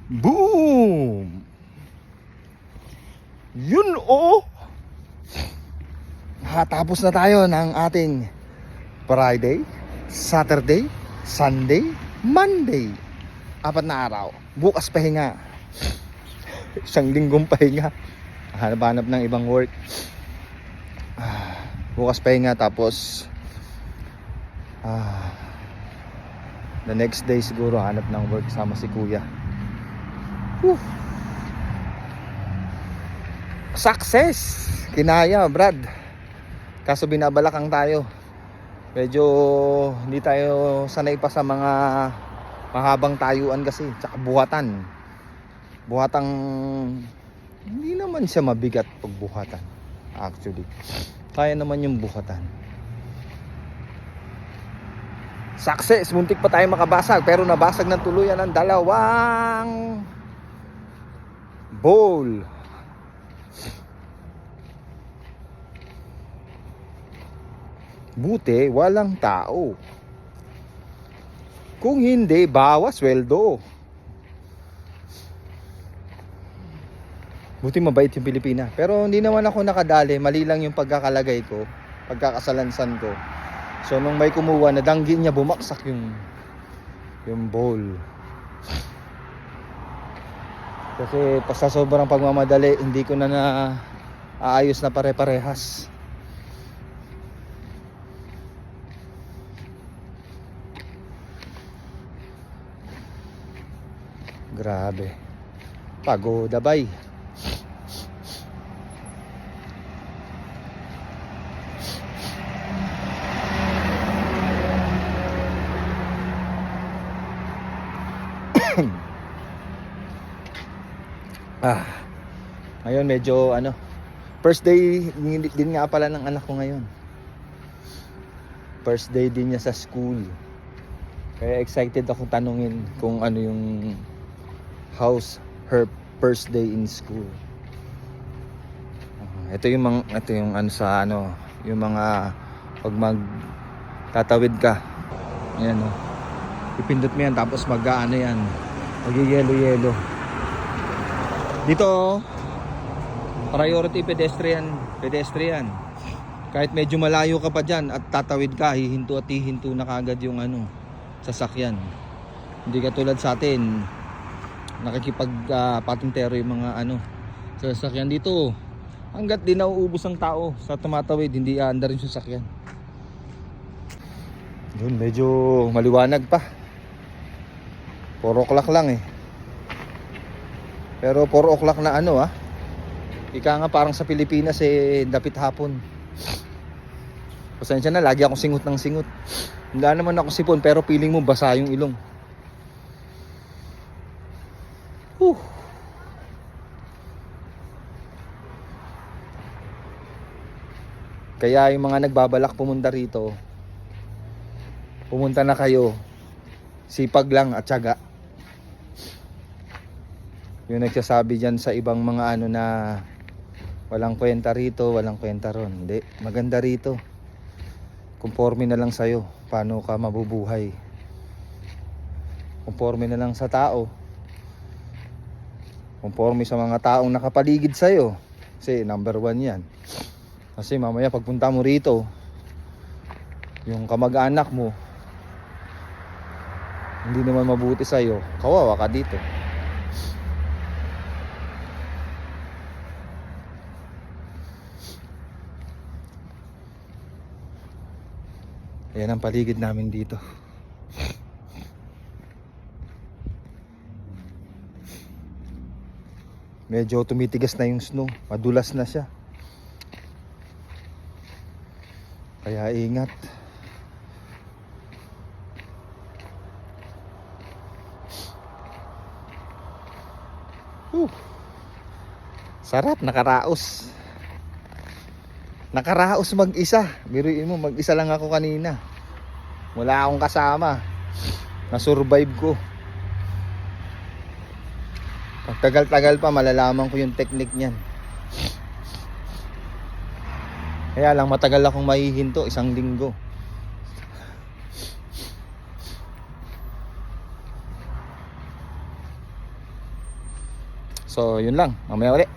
Boom! Yun oh! Nakatapos na tayo ng ating Friday, Saturday, Sunday, Monday. 4 na araw. Bukas pahinga. Isang linggong pahinga. Hanap-hanap ng ibang work. Bukas pahinga tapos the next day siguro hanap ng work sama si kuya. Whew. Success! Kinaya, Brad. Kaso binabalakang tayo. Medyo hindi tayo sanay pa sa mga mahabang tayuan kasi. Tsaka buhatan. Buhatang hindi naman siya mabigat pag buhatan. Actually, kaya naman yung buhatan. Success! Muntik pa tayo makabasag pero nabasag ng tuluyan ng 2 bowl. Buti walang tao. Kung hindi, bawas sweldo. Buti mabait yung Pilipina. Pero hindi naman ako nakadali. Mali lang yung pagkakalagay ko, pagkakasalansan ko. So nung may kumuha, nadanggi niya, bumaksak yung bowl. Kasi sa sobrang pagmamadali, hindi ko na aayos na pare-parehas. Grabe. Pagodabay. Ngayon medyo first day din nga pala ng anak ko ngayon. First day din niya sa school. Kaya excited ako tanungin kung ano yung how's her first day in school. Ito yung yung mga pag magtatawid ka. Ayan oh. Ipindot mo yan tapos yan. Mag-yelo-yelo. Dito priority pedestrian. Kahit medyo malayo ka pa dyan at tatawid ka, hihinto na kagad yung sasakyan. Hindi katulad sa atin nakikipag-patintero yung mga sasakyan dito. Hanggat di nauubos ang tao sa tumatawid, hindi aandar yung sasakyan. Yun, medyo maliwanag pa. 4 o'clock lang eh. Pero 4 o'clock na ika nga parang sa Pilipinas dapit hapon. Pasensya na, lagi akong singot ng singot. Hindi naman ako sipon pero feeling mo basa yung ilong. Kaya yung mga nagbabalak pumunta rito, pumunta na kayo. Sipag lang at tiyaga. Yung nagsasabi dyan sa ibang mga na walang kwenta rito, walang kwenta ron. Hindi, maganda rito. Conforme na lang sa'yo paano ka mabubuhay. Conforme na lang sa tao. Conforme sa mga taong nakapaligid sa'yo. Kasi number 1 yan. Kasi mamaya pagpunta mo rito, yung kamag-anak mo hindi naman mabuti sa'yo, kawawa ka dito. Ayan ang paligid namin dito. Medyo tumitigas na yung snow, madulas na siya. Kaya ingat. Sarap, nakaraos. Nakaraos mag-isa. Biruin mo, mag-isa lang ako kanina. Wala akong kasama. Na-survive ko. Pag tagal-tagal pa, malalaman ko yung technique niyan. Kaya lang matagal akong mahihinto, 1 linggo. So yun lang, mamaya ulit.